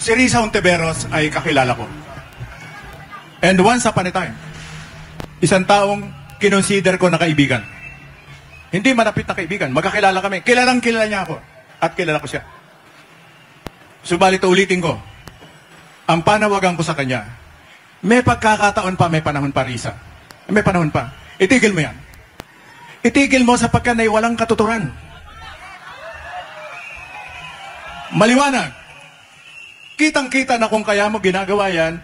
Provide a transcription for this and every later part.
si Risa Hontiveros ay kakilala ko. And once upon a time, isang taong kinonsider ko na kaibigan. Hindi malapit na kaibigan, magkakilala kami. Kilalang kilala niya ako at kilala ko siya. Subalit ulitin ko, ang panawagan ko sa kanya, may pagkakataon pa, may panahon pa, Risa. May panahon pa. Itigil mo yan. Itigil mo sapagkat ay walang katuturan. Maliwanag. Kitang-kita na kung kaya mo ginagawa yan,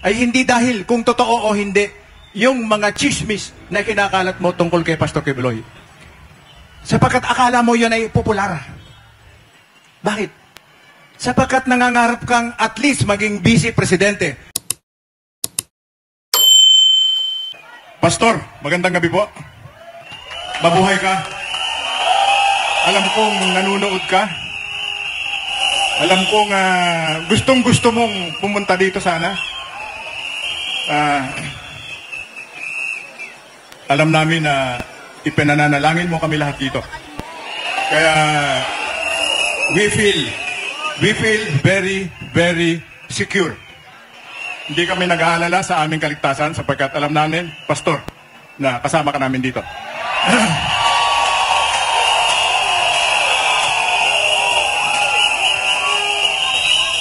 ay hindi dahil kung totoo o hindi, yung mga chismis na kinakalat mo tungkol kay Pastor Quiboloy. Sapagkat akala mo yun ay popular. Bakit? Sapagkat nangangarap kang at least maging vice presidente. Pastor, magandang gabi po. Mabuhay ka. Alam kong nanunood ka. Alam kong gustong-gusto mong pumunta dito sana. Alam namin na ipinananalangin mo kami lahat dito. Kaya we feel very, very secure. Hindi kami nag-aalala sa aming kaligtasan sapagkat alam namin, Pastor, na kasama ka namin dito.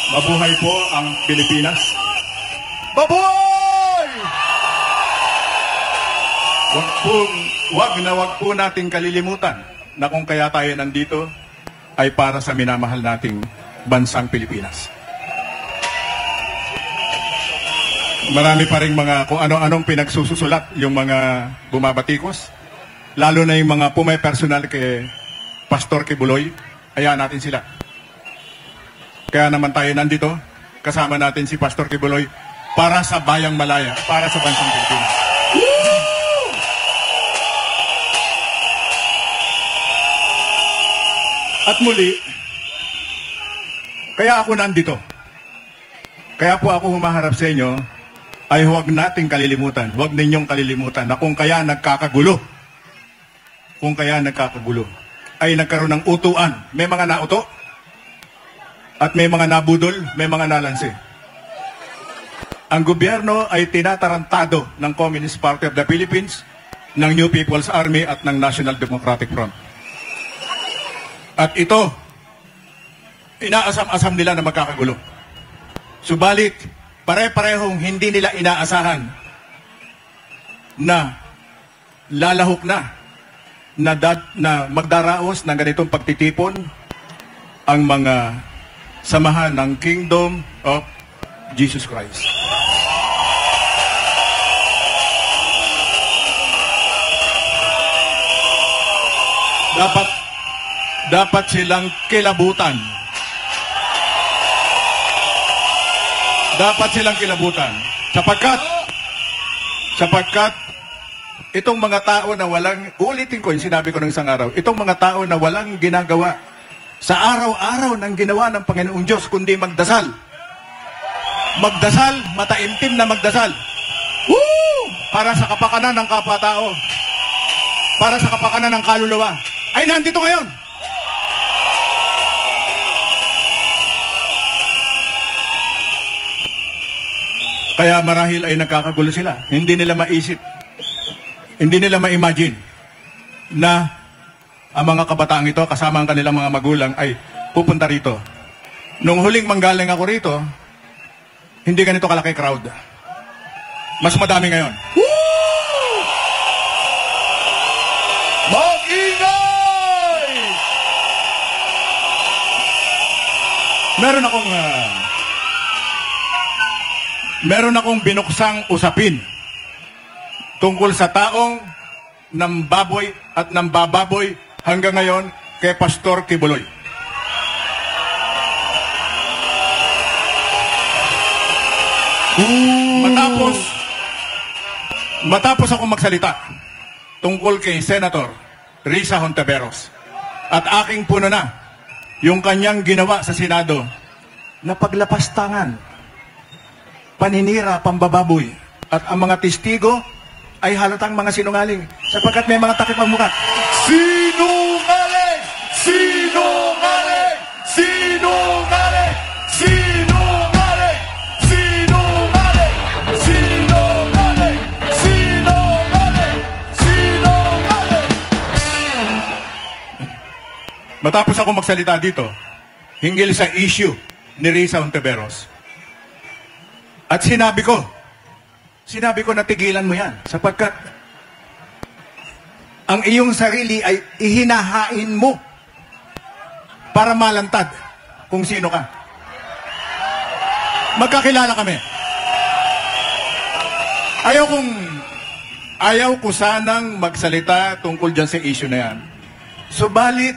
Mabuhay po ang Pilipinas. Mabuhay! Wag po nating kalilimutan na kung kaya tayo nandito ay para sa minamahal nating bansang Pilipinas. Marami pa rin mga kung ano-anong pinagsusulat yung mga bumabatikos. Lalo na yung mga pumay-personal kay Pastor Quiboloy. Hayaan natin sila. Kaya naman tayo nandito, kasama natin si Pastor Quiboloy para sa Bayang Malaya, para sa bansang Pilipinas. At muli, kaya ako nandito. Kaya po ako humaharap sa inyo, ay huwag nating kalilimutan, huwag ninyong kalilimutan na kung kaya nagkakagulo, ay nagkaroon ng utuan. May mga nauto, at may mga nabudol, may mga nalansi. Ang gobyerno ay tinatarantado ng Communist Party of the Philippines, ng New People's Army at ng National Democratic Front. At ito, inaasam-asam nila na magkakagulo. Subalit, pare-parehong hindi nila inaasahan na lalahok na magdaraos ng ganitong pagtitipon ang mga samahan ng Kingdom of Jesus Christ. Dapat silang kilabutan. Dapat silang kilabutan. Sapagkat itong mga tao na walang, ulitin ko yung sinabi ko ng isang araw, itong mga tao na walang ginagawa sa araw-araw ng ginawa ng Panginoong Diyos, kundi magdasal. Magdasal, mataimtim na magdasal. Woo! Para sa kapakanan ng kapwa-tao. Para sa kapakanan ng kaluluwa. Ay nandito ngayon. Kaya marahil ay nagkakagulo sila. Hindi nila maisip. Hindi nila ma-imagine na ang mga kabataang ito, kasama ang kanilang mga magulang, ay pupunta rito. Nung huling manggaling ako rito, hindi ganito kalaki crowd. Mas madami ngayon. Woo! Mag-ingay! Meron akong binuksang usapin tungkol sa taong nambaboy at nambababoy hanggang ngayon kay Pastor Quiboloy. Matapos akong magsalita tungkol kay Senator Risa Hontiveros at aking puno na yung kanyang ginawa sa Senado na paglapastangan, paninira, pambababoy, at ang mga testigo ay halatang mga sinungaling sapagkat may mga takip ang mukha. Sinungaling! Sinungaling! Sinungaling! Sinungaling! Matapos ako magsalita dito, hinggil sa issue ni Risa Hontiveros. At sinabi ko na tigilan mo yan, sapagkat ang iyong sarili ay ihinahain mo para malantad kung sino ka. Magkakilala kami. Ayaw ko sanang magsalita tungkol dyan sa issue na yan. Subalit,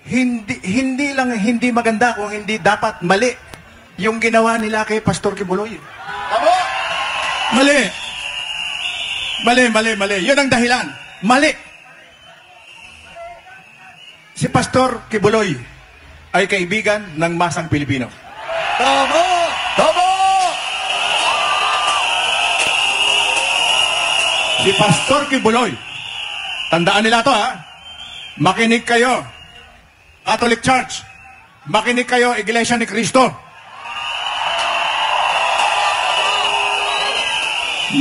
hindi maganda kung hindi dapat mali yung ginawa nila kay Pastor Quiboloy. Tama? Mali. Yun ang dahilan. Mali. Si Pastor Quiboloy ay kaibigan ng masang Pilipino. Tama! Si Pastor Quiboloy, tandaan nila to ha, makinig kayo, Catholic Church, makinig kayo, Iglesia ni Cristo.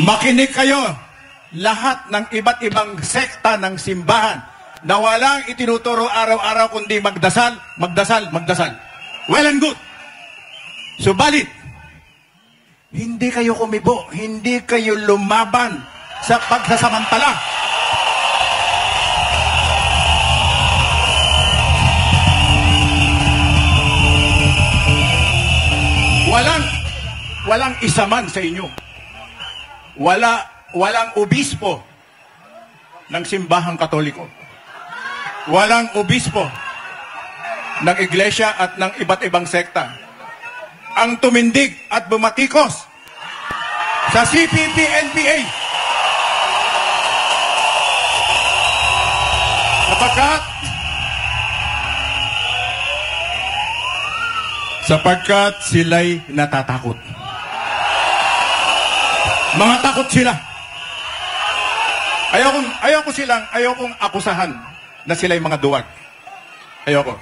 Makinig kayo, lahat ng iba't ibang sekta ng simbahan na walang itinuturo araw-araw kundi magdasal. Well and good. Subalit, hindi kayo kumibo, hindi kayo lumaban sa pagsasamantala. Walang isa man sa inyo. Walang obispo ng simbahang Katoliko. Walang obispo ng iglesia at ng iba't ibang sekta ang tumindig at bumatikos sa CPP-NPA. Sapagkat sila'y natatakot. Mga takot sila. Ayokong akusahan na sila'y mga duwag. Ayoko.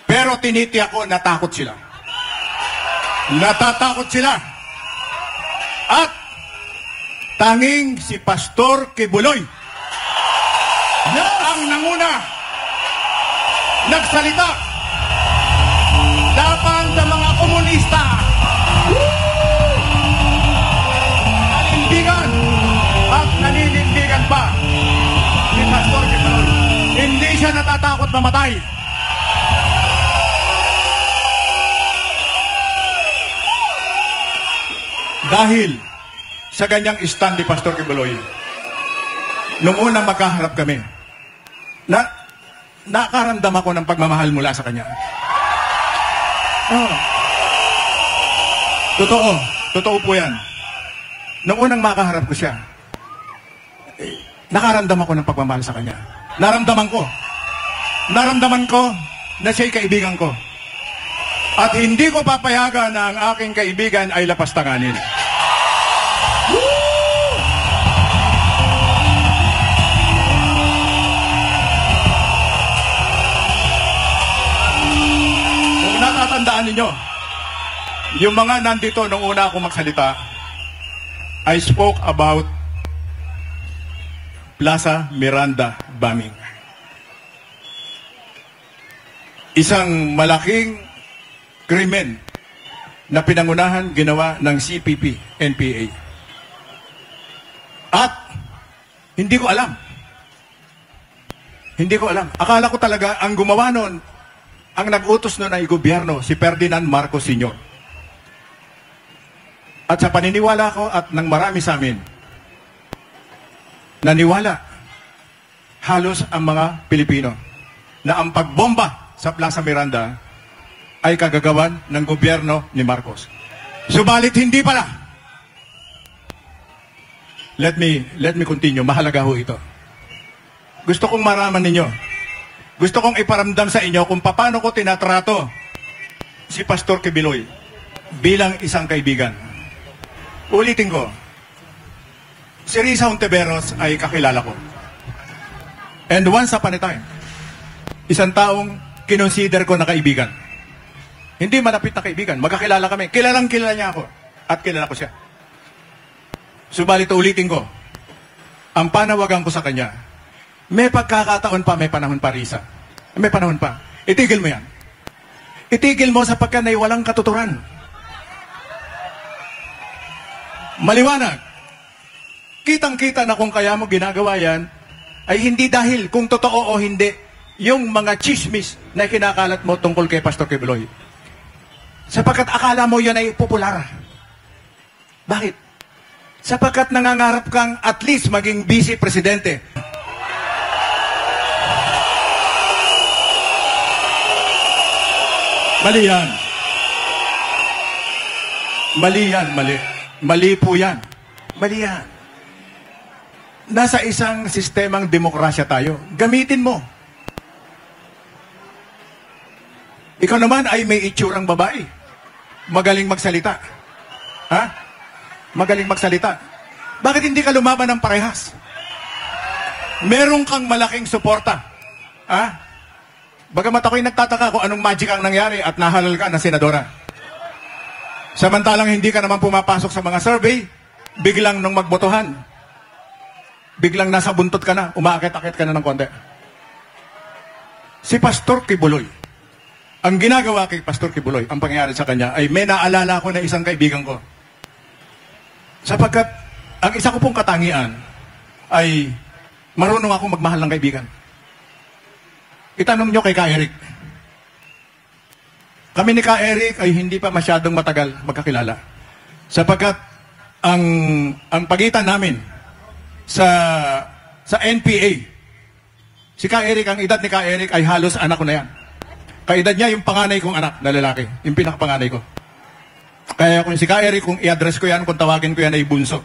Pero tinitiyak ko, natakot sila. Natatakot sila. At tanging si Pastor Quiboloy na ang nanguna nagsalita laban sa mga komunista. Nanindigan at naninindigan pa si Pastor Quiboloy. Hindi siya natatakot mamatay. Dahil sa ganyang stand ni Pastor Quiboloy, nung unang magkaharap kami, nakaramdam ako ng pagmamahal mula sa kanya. Oh. Totoo po yan. Nung unang makaharap ko siya, nakaramdam ako ng pagmamahal sa kanya. Naramdaman ko na siya'y kaibigan ko. At hindi ko papayagan na ang aking kaibigan ay lapastanganin. Kung natatandaan ninyo, yung mga nandito nung una akong magsalita, I spoke about Plaza Miranda bombing. Isang malaking krimen na pinangunahan ginawa ng CPP-NPA. At hindi ko alam. Akala ko talaga ang gumawa nun, ang nag-utos nun ay gobyerno, si Ferdinand Marcos Sr. At sa paniniwala ko at ng marami sa amin, naniwala halos ang mga Pilipino na ang pagbomba sa Plaza Miranda ay kagagawan ng gobyerno ni Marcos. Subalit hindi pala. Let me continue. Mahalaga ho ito. Gusto kong maraman ninyo. Gusto kong iparamdam sa inyo kung paano ko tinatrato si Pastor Quiboloy bilang isang kaibigan. Ulitin ko. Si Risa Hontiveros ay kakilala ko. And once upon a time, isang taong kinonsider ko na kaibigan. Hindi malapit na kaibigan. Magkakilala kami. Kilalang kilala niya ako. At kilala ko siya. Subalit ulitin ko. Ang panawagan ko sa kanya, may pagkakataon pa, may panahon pa, Risa. May panahon pa. Itigil mo yan. Itigil mo sapagkat ay walang katuturan. Maliwanag. Kitang-kita na kung kaya mo ginagawa yan, ay hindi dahil kung totoo o hindi, yung mga chismis na kinakalat mo tungkol kay Pastor Kibuloy. Sapagkat akala mo yan ay popular. Bakit? Sapagkat nangangarap kang at least maging vice presidente. Mali yan. Mali yan, mali. Mali po yan. Mali yan. Nasa isang sistemang demokrasya tayo. Gamitin mo. Ikaw naman ay may itsurang babae. Magaling magsalita. Ha? Magaling magsalita. Bakit hindi ka lumaban ng parehas? Meron kang malaking suporta. Ha? Bagamat ako'y nagtataka kung anong magic ang nangyari at nahalal ka na senadora. Samantalang hindi ka naman pumapasok sa mga survey, biglang nung magbotohan, biglang nasa buntot ka na, umaakit-akit ka na ng konti. Si Pastor Kibuloy, ang ginagawa kay Pastor Kibuloy, ang pangyayari sa kanya, ay may naalala ko na isang kaibigan ko. Sapagkat, ang isa ko pong katangian, ay marunong akong magmahal ng kaibigan. Itanong nyo kay Ka Eric. Kami ni Ka Eric ay hindi pa masyadong matagal magkakilala. Sapagkat ang pagitan namin sa NPA, si Ka Eric, ang edad ni Ka Eric ay halos anak ko na yan. Kaedad niya yung panganay kong anak na lalaki, yung pinakapanganay ko. Kaya kung si Ka Eric, kung i-address ko yan, kung tawagin ko yan ay bunso.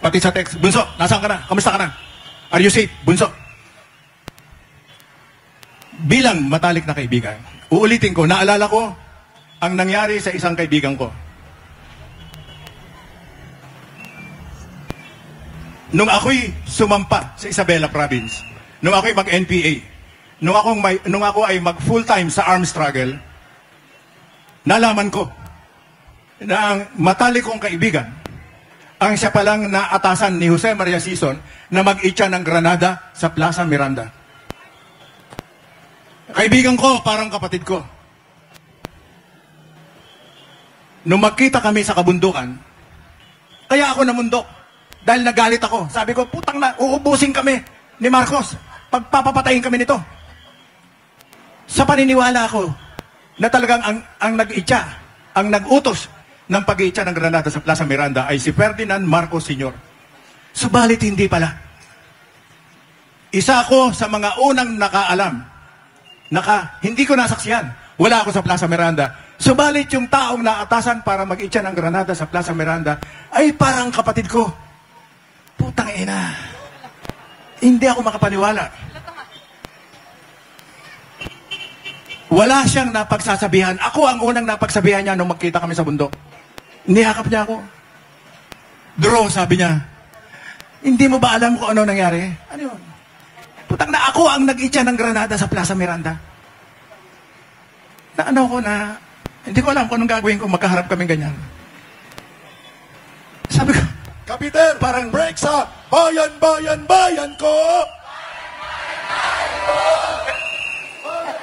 Pati sa text, bunso, nasaan ka na? Kamusta ka na? Are you safe? Bunso. Bilang matalik na kaibigan, uulitin ko, naalala ko ang nangyari sa isang kaibigan ko. Nung ako'y sumampa sa Isabela Province, nung ako'y mag-NPA, nung ako ay mag-full-time sa armed struggle, nalaman ko na ang matalik kong kaibigan, ang siya palang naatasan ni Jose Maria Sison na mag-itcha ng granada sa Plaza Miranda. Kaibigan ko, parang kapatid ko. Nung magkita kami sa kabundukan, kaya ako namundok. Dahil nagalit ako. Sabi ko, putang na, uubusin kami ni Marcos. Pagpapapatayin kami nito. Sa paniniwala ko, na talagang ang nag-itcha, ang nag-utos ng pag-iitcha ng granada sa Plaza Miranda ay si Ferdinand Marcos Sr. Subalit hindi pala. Isa ako sa mga unang nakaalam. Hindi ko nasaksiyan. Wala ako sa Plaza Miranda. Subalit yung taong naatasan para mag-itcha ng granada sa Plaza Miranda ay parang kapatid ko. Putang ina. Hindi ako makapaniwala. Wala siyang napagsasabihan. Ako ang unang napagsabihan niya nung magkita kami sa bundok. Niyakap niya ako. Draw, sabi niya. Hindi mo ba alam kung ano nangyari? Ano yun? Putang na ako ang nag-itcha ng granada sa Plaza Miranda. Na ano ko na, hindi ko alam kung anong gagawin ko, magkaharap kami ganyan. Sabi ko, Kapiter, parang breaks up. Bayan, bayan, bayan ko.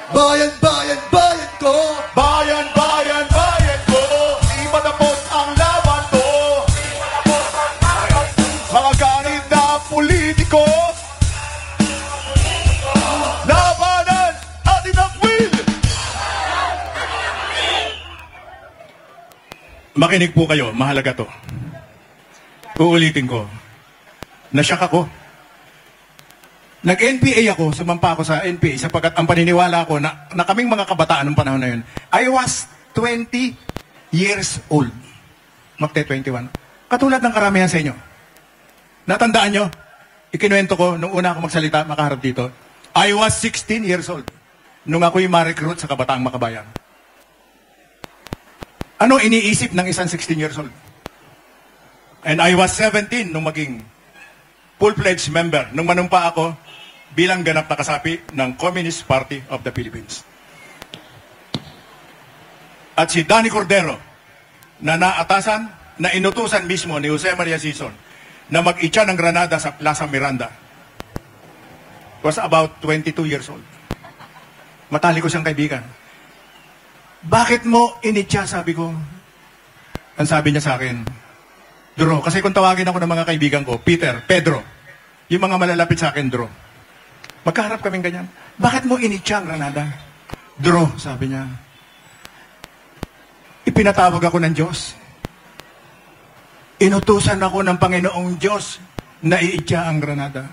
Bayan, bayan, bayan ko. bayan, bayan, bayan ko. Di matapos ang laban ko. Mga ganit na politiko. Labanan atin ang will. Makinig po kayo, mahalaga to. Uulitin ko. Nasyak ako. Nag-NPA ako, sumampa ako sa NPA sapagkat ang paniniwala ko na kaming mga kabataan ng panahon na yun, I was 20 years old. Magte 21. Katulad ng karamihan sa inyo. Natandaan nyo, ikinuwento ko nung una ako magsalita, makaharap dito, I was 16 years old nung ako'y ma-recruit sa Kabataang Makabayan. Ano iniisip ng isang 16 years old? And I was 17 nung maging full-fledged member, nung manumpa ako bilang ganap na kasapi ng Communist Party of the Philippines. At si Danny Cordero, na naatasan, na inutusan mismo ni Jose Maria Sison na mag-itcha ng granada sa Plaza Miranda. Was about 22 years old. Matali ko siyang kaibigan. Bakit mo initya, sabi ko. Ang sabi niya sa akin, Dro, kasi kung tawagin ako ng mga kaibigan ko, Peter, Pedro, yung mga malalapit sa akin, Dro. Magkaharap kaming ganyan. Bakit mo initya ang Granada? Dro, sabi niya. Ipinatawag ako ng Diyos. Inutusan ako ng Panginoong Diyos na iitya ang Granada.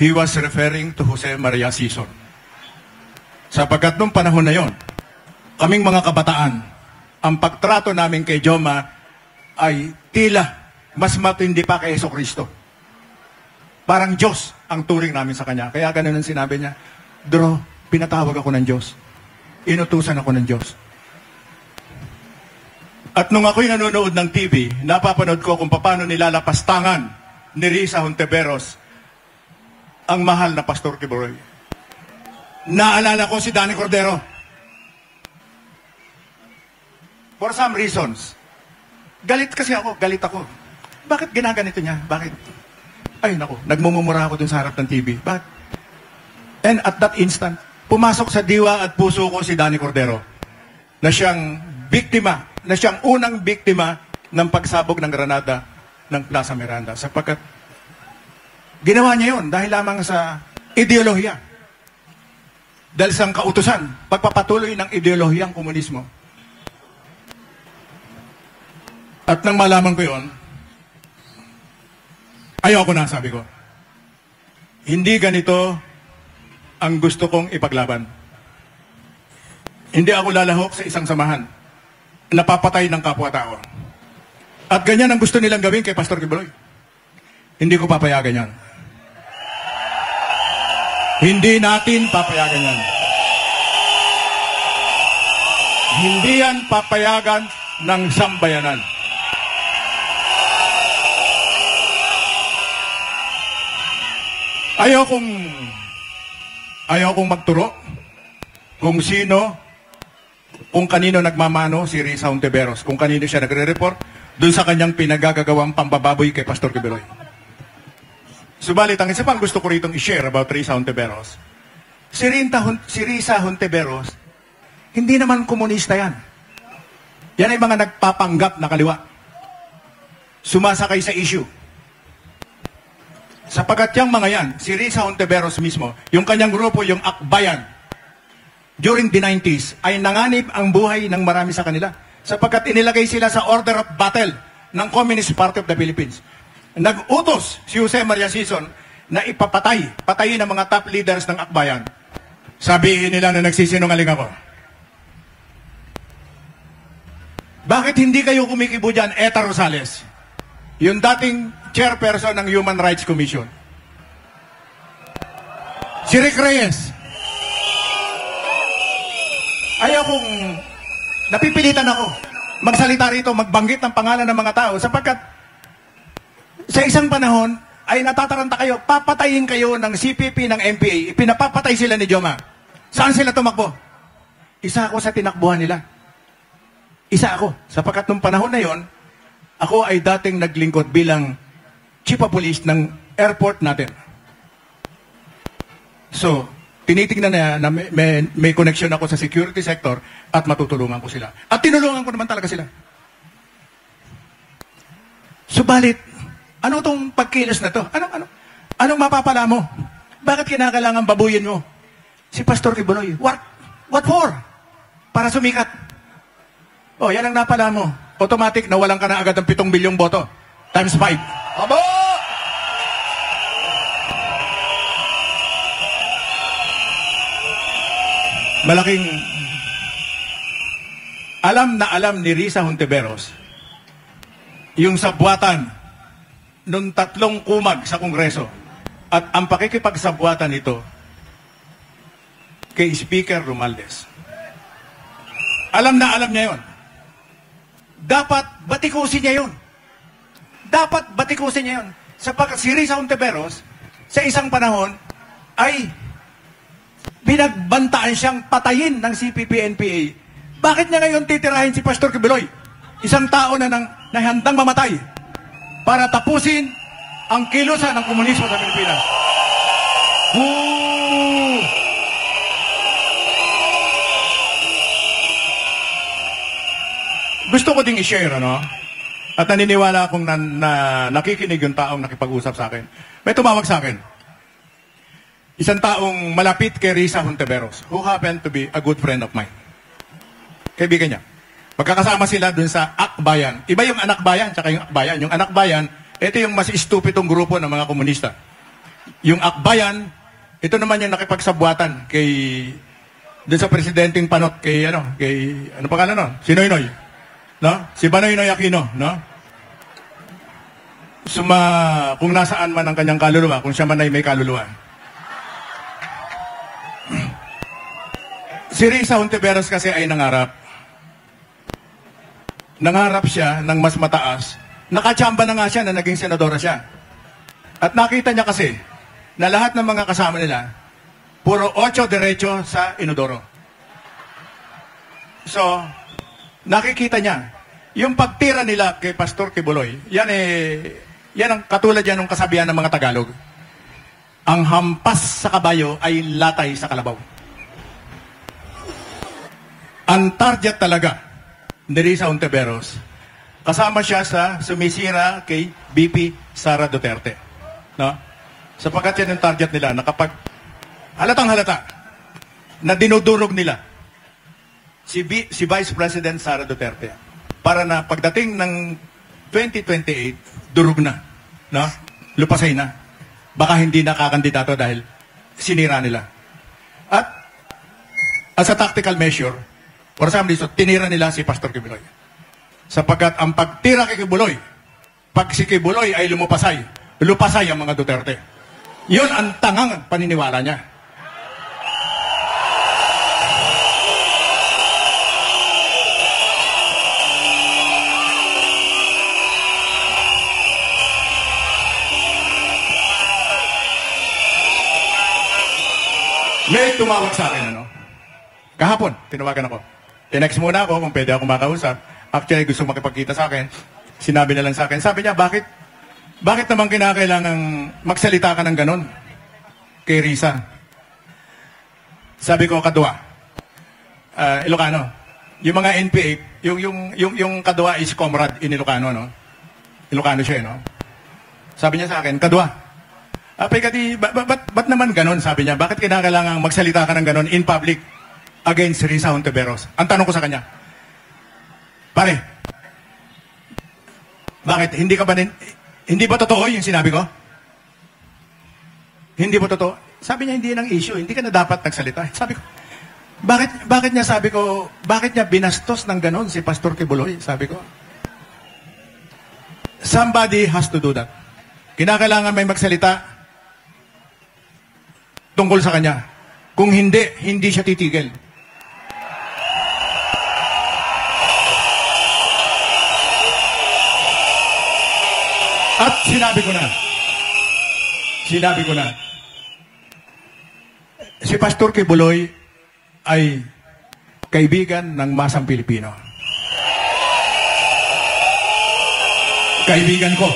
He was referring to Jose Maria Sison. Sapagkat nung panahon na yon, kaming mga kabataan, ang pagtrato namin kay Joma ay tila mas matindi pa kay Jesucristo. Parang Diyos ang turing namin sa Kanya. Kaya ganun ang sinabi niya, Dro, pinatawag ako ng Diyos. Inutusan ako ng Diyos. At nung ako'y nanonood ng TV, napapanood ko kung paano nilalapastangan ni Risa Hontiveros ang mahal na Pastor Kibuloy. Naalala ko si Danny Cordero. For some reasons. Galit kasi ako, galit ako. Bakit ginaganito niya? Bakit? Ay nako, nagmumura ako dun sa harap ng TV. Bakit? And at that instant, pumasok sa diwa at puso ko si Danny Cordero na siyang biktima, na siyang unang biktima ng pagsabog ng Granada ng Plaza Miranda. Sapagkat ginawa niya yun dahil lamang sa ideolohiya. Dahil sa kautusan, pagpapatuloy ng ideolohiyang komunismo. At nang malaman ko yun, ayoko na, sabi ko. Hindi ganito ang gusto kong ipaglaban. Hindi ako lalahok sa isang samahan napapatay ng kapwa-tao. At ganyan ang gusto nilang gawin kay Pastor Kibuloy. Hindi ko papayagan yan. Hindi natin papayagan yan. Hindi yan papayagan ng sambayanan. Ayaw kong magturo kung sino, kung kanino nagmamano si Risa Hontiveros, kung kanino siya nagre-report dun sa kanyang pinagagawang pambababoy kay Pastor Kibuloy. Subalit, ang isa pang gusto ko ritong i-share about Risa Hontiveros, si Risa Hontiveros, hindi naman komunista yan. Yan ay mga nagpapanggap na kaliwa. Sumasakay sa issue. Sapagat yung mga yan, si Risa Hontiveros mismo, yung kanyang grupo, yung Akbayan, during the 90s, ay nanganib ang buhay ng marami sa kanila. Sapagkat inilagay sila sa order of battle ng Communist Party of the Philippines. Nag-utos si Jose Maria Sison na patayin ang mga top leaders ng Akbayan. Sabihin nila na nagsisinungaling ako. Bakit hindi kayo kumikibo dyan, Eta Rosales? Yung dating chairperson ng Human Rights Commission. Si Rick Reyes. Napipilitan ako magsalita rito, magbanggit ng pangalan ng mga tao sapagkat sa isang panahon ay natataranta kayo, papatayin kayo ng CPP, ng MPA, pinapapatay sila ni Joma. Saan sila tumakbo? Isa ako sa tinakbuhan nila. Isa ako. Sapagkat nung panahon na yon, ako ay dating naglingkod bilang chief of police ng airport natin. So, tinitingnan na may connection ako sa security sector at matutulungan ko sila. At tinulungan ko naman talaga sila. Subalit, ano tong pagkilos na to? Anong mapapala mo? Bakit kinakailangan babuyin mo si Pastor Kibuloy? What for? Para sumikat. Oh, yan ang napala mo. Automatic, nawalan ka na agad ng 7 bilyong boto. Times 5. Aba! Malaking alam ni Risa Hontiveros yung sabwatan nung 3 kumag sa Kongreso at ang pakikipagsabwatan nito kay Speaker Romualdez. Alam niya yon. Dapat batikusin niya yon. Sapagkat si Risa Hontiveros sa isang panahon ay binagbantaan siyang patayin ng CPP-NPA. Bakit niya ngayon titirahin si Pastor Kibuloy? Isang tao na handang mamatay para tapusin ang kilusan ng komunismo sa Pilipinas. Woo! Gusto ko ding i-share, ano? At naniniwala akong nakikinig yung taong nakipag-usap sa akin. May tumawag sa akin. Isang taong malapit kay Risa Hontiveros, who happened to be a good friend of mine. Kaibigan niya. Magkakasama sila dun sa Akbayan. Iba yung Anak Bayan, tsaka yung Akbayan. Yung Anak Bayan, ito yung mas stupidong grupo ng mga komunista. Yung Akbayan, ito naman yung nakipagsabwatan kay dun sa presidenteng Panot, kay ano pangalan no? Si Noynoy. No? Si Banoynoy Aquino, no? Kung nasaan man ang kanyang kaluluwa, kung siya man ay may kaluluwa. Si Risa Hontiveros kasi ay nangarap. Nangarap siya ng mas mataas. Nakachamba na nga siya na naging senadora siya. At nakita niya kasi na lahat ng mga kasama nila, puro 8 derecho sa inodoro. So, nakikita niya, yung pagtira nila kay Pastor Kibuloy, yan ang katulad yan ng kasabihan ng mga Tagalog. Ang hampas sa kabayo ay latay sa kalabaw. Ang target talaga ni Risa Hontiveros, kasama siya sa sumisira kay BP Sara Duterte. No? Sapagkat yan yung target nila na kapag halatang halata na dinudurog nila si Vice President Sara Duterte para na pagdating ng 2028, durog na. No? Lupasay na. Baka hindi nakakandidato dahil sinira nila. At as a tactical measure, for some reason, tinira nila si Pastor Kibuloy. Sapagkat ang pagtira kay Kibuloy, pag si Kibuloy ay lupasay ang mga Duterte. Yun ang tangang paniniwala niya. May tumawag sa akin, ano? Kahapon, tinawagan ako. Tinext muna ako kung pwede ako makausap. Actually, gusto makipagkita sa akin. Sinabi na lang sa akin. Sabi niya, bakit naman kinakailangang magsalita ka ng ganon kay Risa? Sabi ko, Kadwa. Ilocano. Yung mga NPA, yung Kadwa is comrade in Ilocano, no? Ilocano siya, no? Sabi niya sa akin, Kadwa, ba't naman ganon? Sabi niya, bakit kinakailangang magsalita ka ng ganon in public against Risa Hontiveros? Ang tanong ko sa kanya, pare, bakit? Hindi ba totoo yung sinabi ko? Hindi ba totoo? Sabi niya, hindi yan ang issue. Hindi ka na dapat nagsalita. Sabi ko, bakit niya binastos ng ganon si Pastor Kibuloy? Sabi ko, somebody has to do that. Kinakailangan may magsalita tungkol sa kanya. Kung hindi siya titigil. At sinabi ko na, si Pastor Kibuloy ay kaibigan ng masang Pilipino. Kaibigan ko.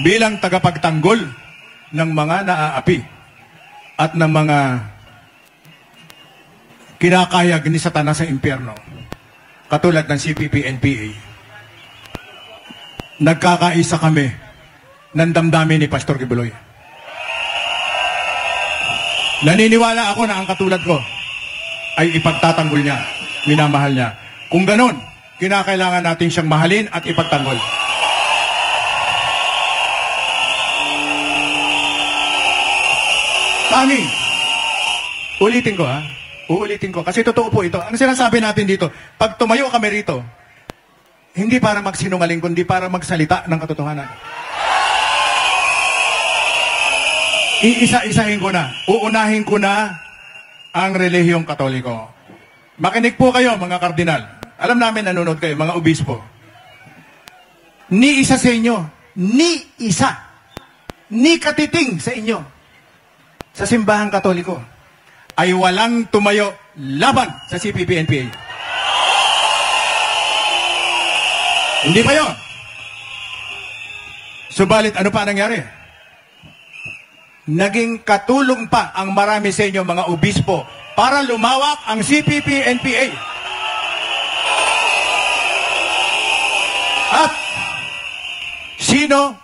Bilang tagapagtanggol ng mga naaapi at ng mga kinakayag ni Satanas sa impyerno, katulad ng CPP-NPA, nagkakaisa kami ng damdamin ni Pastor Kibuloy. Naniniwala ako na ang katulad ko ay ipagtatanggol niya, minamahal niya. Kung ganon, kinakailangan natin siyang mahalin at ipagtanggol. Tanging, ulitin ko uulitin ko, kasi totoo po ito. Ang sinasabi natin dito, pag tumayo kami rito, hindi para magsinungaling, kundi para magsalita ng katotohanan. Iisa-isahin ko na, uunahin ko na ang relihiyong Katoliko. Makinig po kayo, mga kardinal. Alam namin nanonood kayo, mga obispo. Ni isa sa inyo, ni katiting sa inyo, sa simbahang Katoliko, ay walang tumayo laban sa CPP-NPA. Hindi pa yun. Subalit, ano pa nangyari? Naging katulong pa ang marami sa inyo mga obispo para lumawak ang CPP-NPA. At sino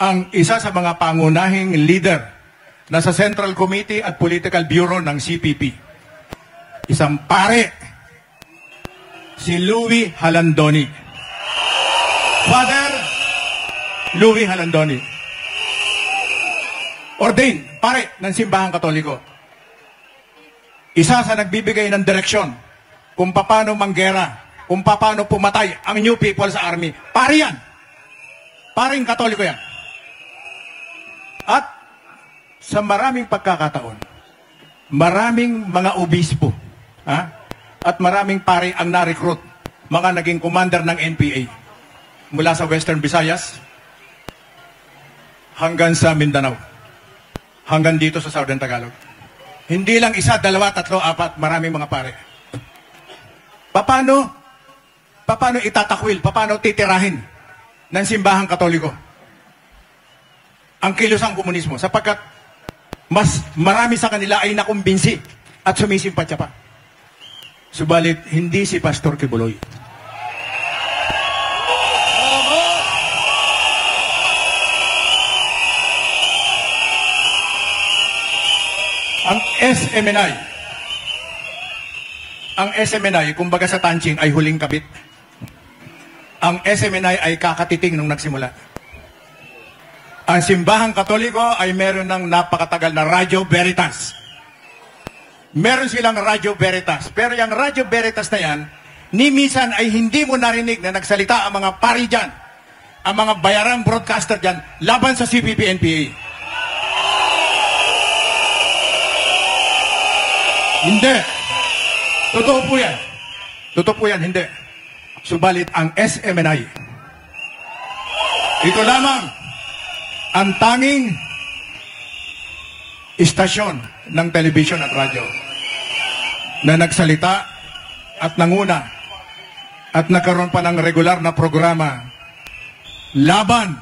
ang isa sa mga pangunahing leader na sa Central Committee at Political Bureau ng CPP? Isang pare, si Louie Halandoni. Father Louie Halandoni. Ordained, pare ng Simbahang Katoliko. Isa sa nagbibigay ng direksyon kung paano manggera, kung paano pumatay ang New People's Army. Pare yan. Paring Katoliko yan. At sa maraming pagkakataon, maraming mga obispo, at maraming pare ang na-recruit, mga naging commander ng NPA, mula sa Western Visayas, hanggang sa Mindanao, hanggang dito sa Southern Tagalog. Hindi lang isa, dalawa, tatlo, apat, maraming mga pare. Paano itatakwil, paano titirahin ng Simbahang Katoliko ang kilusang komunismo, sapagkat mas marami sa kanila ay nakumbinsi at sumisimpatya pa. Subalit, hindi si Pastor Kibuloy. Ang SMNI, kumbaga sa Tanching, ay huling kabit. Ang SMNI ay kakatiting nung nagsimula. Ang Simbahang Katoliko ay meron ng napakatagal na Radio Veritas. Meron silang Radio Veritas. Pero yung Radio Veritas na yan, ni minsan ay hindi mo narinig na nagsalita ang mga pari dyan, ang mga bayarang broadcaster dyan, laban sa CPP-NPA. Hindi. Totoo po yan. Totoo po yan, hindi. Subalit ang SMNI, ito lamang ang tanging istasyon ng television at radyo na nagsalita at nanguna at nagkaroon pa ng regular na programa laban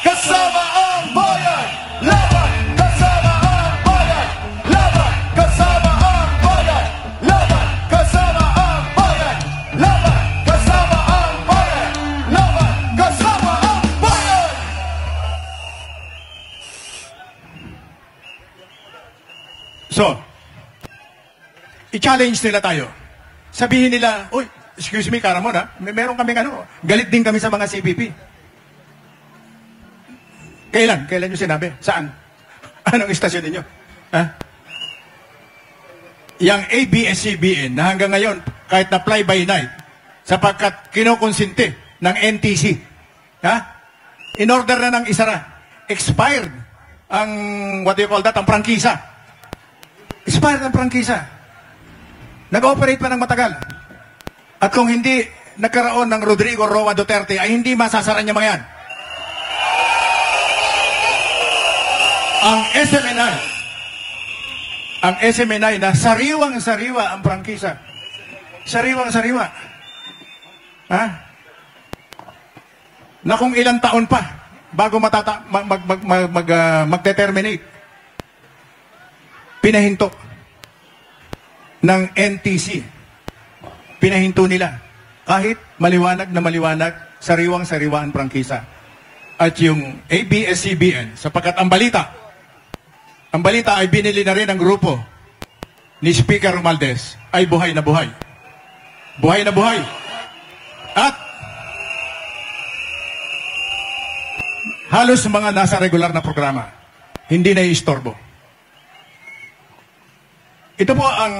kasama ang bayan! Laban kasama ang bayan! Laban kasama ang bayan! Laban kasama ang bayan! Laban kasama ang bayan! Laban kasama ang bayan! So, i-challenge nila tayo. Sabihin nila, uy, excuse me, Karamon, meron kaming galit din kami sa mga CPP. Kailan? Kailan nyo sinabi? Saan? Anong istasyon ninyo? Yang ABS-CBN na hanggang ngayon, kahit na fly by night, sapagkat kinukonsinti ng NTC, in order na ng isara, expired ang, what do you call that, ang prangkisa. Expired ang prangkisa. Nag-operate pa ng matagal. At kung hindi nagkaroon ng Rodrigo Roa Duterte, ay hindi masasara niya mga yan. Ang SMNI na sariwang-sariwa ang prangkisa. Sariwang-sariwa. Na kung ilang taon pa bago magdeterminate, pinahinto ng NTC. Pinahinto nila. Kahit maliwanag na maliwanag, sariwang-sariwa ang prangkisa. At yung ABS-CBN, sapagkat ang balita ay binili na rin ang grupo ni Speaker Romualdez, ay buhay na buhay. Buhay na buhay. At halos mga nasa regular na programa, hindi na iistorbo. Ito po ang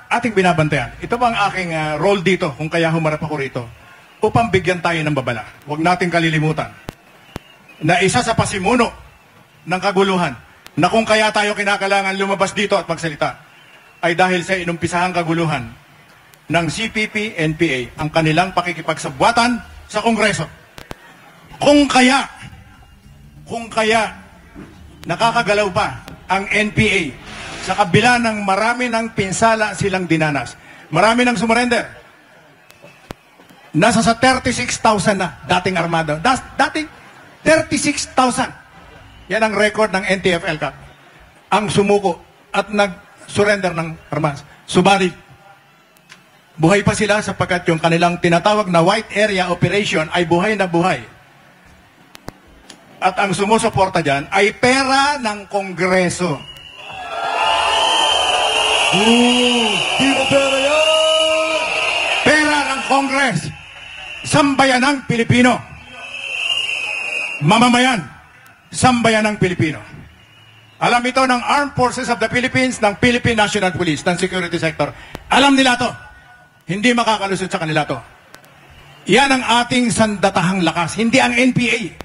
ating binabantayan. Ito po ang aking role dito, kung kaya humarap ako rito, upang bigyan tayo ng babala. Huwag natin kalilimutan na isa sa pasimuno ng kaguluhan, na kung kaya tayo kinakailangan lumabas dito at magsalita, ay dahil sa inumpisahang kaguluhan ng CPP-NPA, ang kanilang pakikipagsabwatan sa Kongreso. Kung kaya nakakagalaw pa ang NPA sa kabila ng marami ng pinsala silang dinanas. Marami ng sumurrender. Nasa sa 36,000 na dating armado. Dating 36,000. Yan ang record ng NTFL Cup. Ang sumuko at nag-surrender ng armas. Subalit, buhay pa sila sapagkat yung kanilang tinatawag na White Area Operation ay buhay na buhay. At ang sumusuporta dyan ay pera ng Kongreso. Di mo pera yan! Pera ng Kongres. Sambayanang Pilipino. Mamamayan. Sambayanang Pilipino. Alam ito ng Armed Forces of the Philippines, ng Philippine National Police, ng security sector. Alam nila to. Hindi makakalusot sa kanila to. Yan ang ating sandatahang lakas, hindi ang NPA.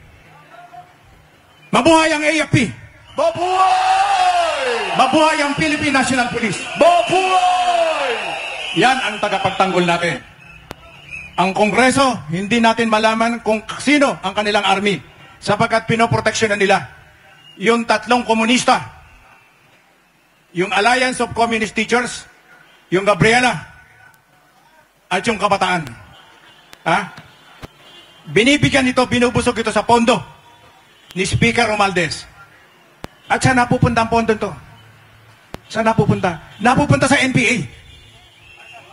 Mabuhay ang AFP. Mabuhay! Mabuhay ang Philippine National Police. Mabuhay! Yan ang tagapagtanggol natin. Ang Kongreso, hindi natin malaman kung sino ang kanilang army sapagkat pinoproteksyonan nila yung tatlong komunista, yung Alliance of Communist Teachers, yung Gabriela, at yung Kabataan. Ha? Binibigyan ito, binubusog ito sa pondo ni Speaker Romualdez. At saan napupunta ang pondo ito? Saan napupunta? Napupunta sa NPA.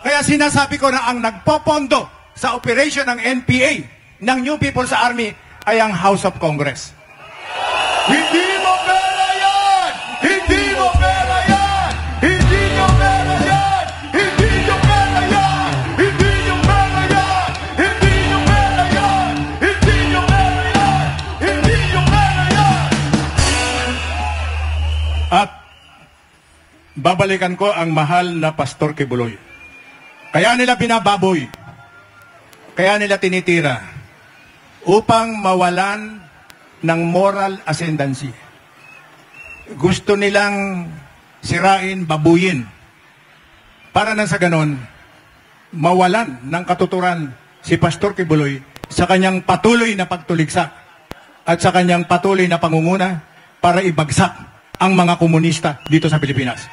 Kaya sinasabi ko na ang nagpopondo sa operation ng NPA, ng New People's Army, ay ang House of Congress. Hindi mo pera yan! Hindi mo pera yan! Hindi nyo pera yan! Hindi nyo pera yan! Hindi nyo pera yan! Hindi nyo pera yan! Hindi nyo pera yan! Hindi nyo pera yan! At babalikan ko ang mahal na Pastor Kibuloy. Kaya nila binababoy. Kaya nila tinitira upang mawalan ng moral ascendancy. Gusto nilang sirain, babuyin. Para nang sa ganon, mawalan ng katuturan si Pastor Kibuloy sa kanyang patuloy na pagtuligsa at sa kanyang patuloy na pangunguna para ibagsak ang mga komunista dito sa Pilipinas.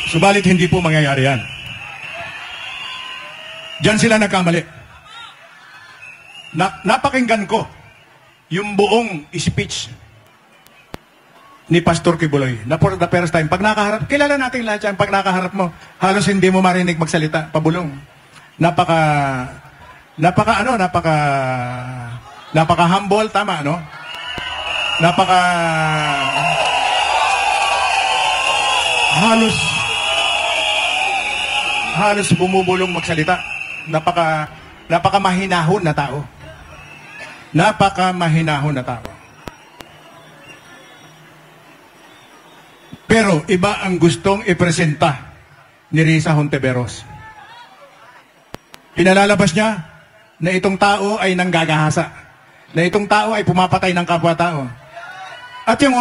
Subalit hindi po mangyayari yan. Diyan sila nagkamali. Napakinggan ko yung buong speech ni Pastor Kibuloy na for the first time. Pag nakaharap, kilala natin lahat yan. Pag nakaharap mo, halos hindi mo marinig magsalita, pabulong. Napaka humble, tama, no? Halos bumubulong magsalita. Napaka mahinahon na tao. Napaka mahinahon na tao. Pero iba ang gustong ipresenta ni Risa Hontiveros. Pinalalabas niya na itong tao ay nanggagahasa. Na itong tao ay pumapatay ng kapwa-tao. At yung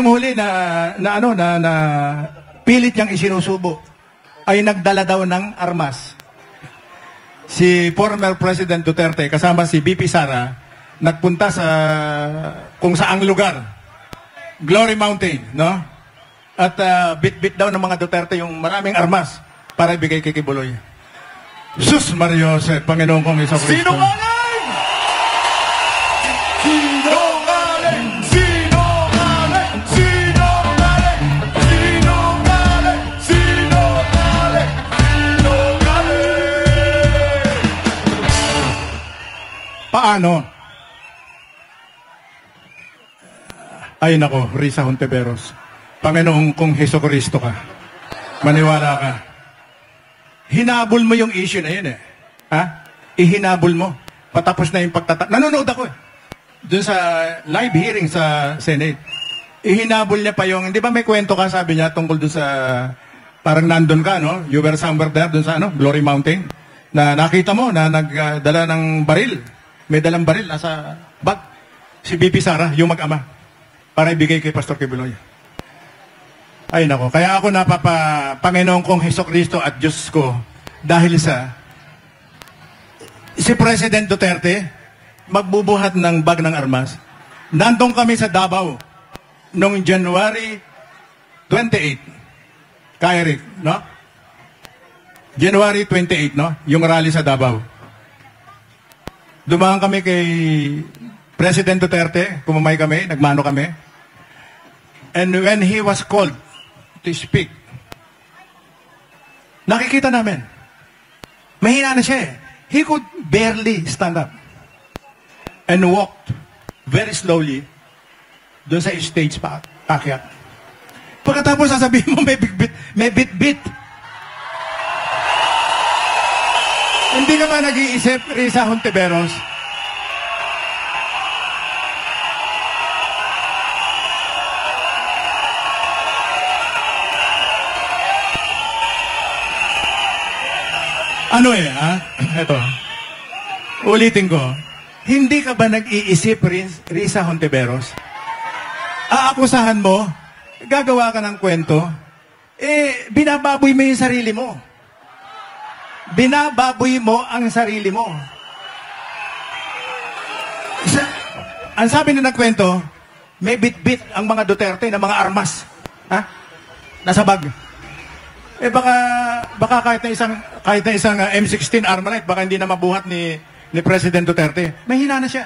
huli na pilit niyang isinusubo ay nagdala daw ng armas. Si former President Duterte kasama si BP Sara nagpunta sa kung saang lugar, Glory Mountain, no? At bit-bit daw ng mga Duterte yung maraming armas para ibigay kay Kibuloy. Sus Mario Jose, Panginoon kong Jesucristo. Sinungaling! Sinungaling! Sinungaling! Sinungaling! Sinungaling! Sinungaling! Sinungaling! Paano? Ay nako, Risa Hontiveros. Panginoong kong Jesucristo ka. Maniwala ka. Hinabol mo yung issue na yun eh. Ha? Ihinabol mo. Patapos na yung nanonood ako eh. Doon sa live hearing sa Senate. Ihinabol niya pa yung, di ba may kwento ka, sabi niya, tungkol doon sa, parang nandun ka, no? You were somewhere there, doon sa, Glory Mountain. Na nakita mo na nagdala ng baril. May dalang baril nasa bag. Si BP Sara, yung mag-ama. Para ibigay kay Pastor Kibuloy. Ay nako, kaya ako Panginoon kong Jesucristo at Diyos ko dahil sa si President Duterte magbubuhat ng bag ng armas. Nandun kami sa Davao noong January 28. Kairik, no? January 28, no? Yung rally sa Davao. Dumaan kami kay President Duterte, kumamay kami, nagmano kami. And when he was called to speak, nakikita namin, mahina na siya eh. He could barely stand up and walked very slowly doon sa stage pa, akyat. Pagkatapos sasabihin mo, may bit-bit. Hindi ka ba nag-iisip, Risa Hontiveros? Ano eh, ha? Ito. Ulitin ko. Hindi ka ba nag-iisip, Risa Hontiveros? Aakusahan mo, gagawa ka ng kwento, binababoy mo yung sarili mo. Binababoy mo ang sarili mo. Ang sabi na ng kwento, may bit-bit ang mga Duterte na mga armas. Ha? Nasa bag. Baka kahit na isang M16 Armalite, baka hindi na mabuhat ni President Duterte. Mahina na siya.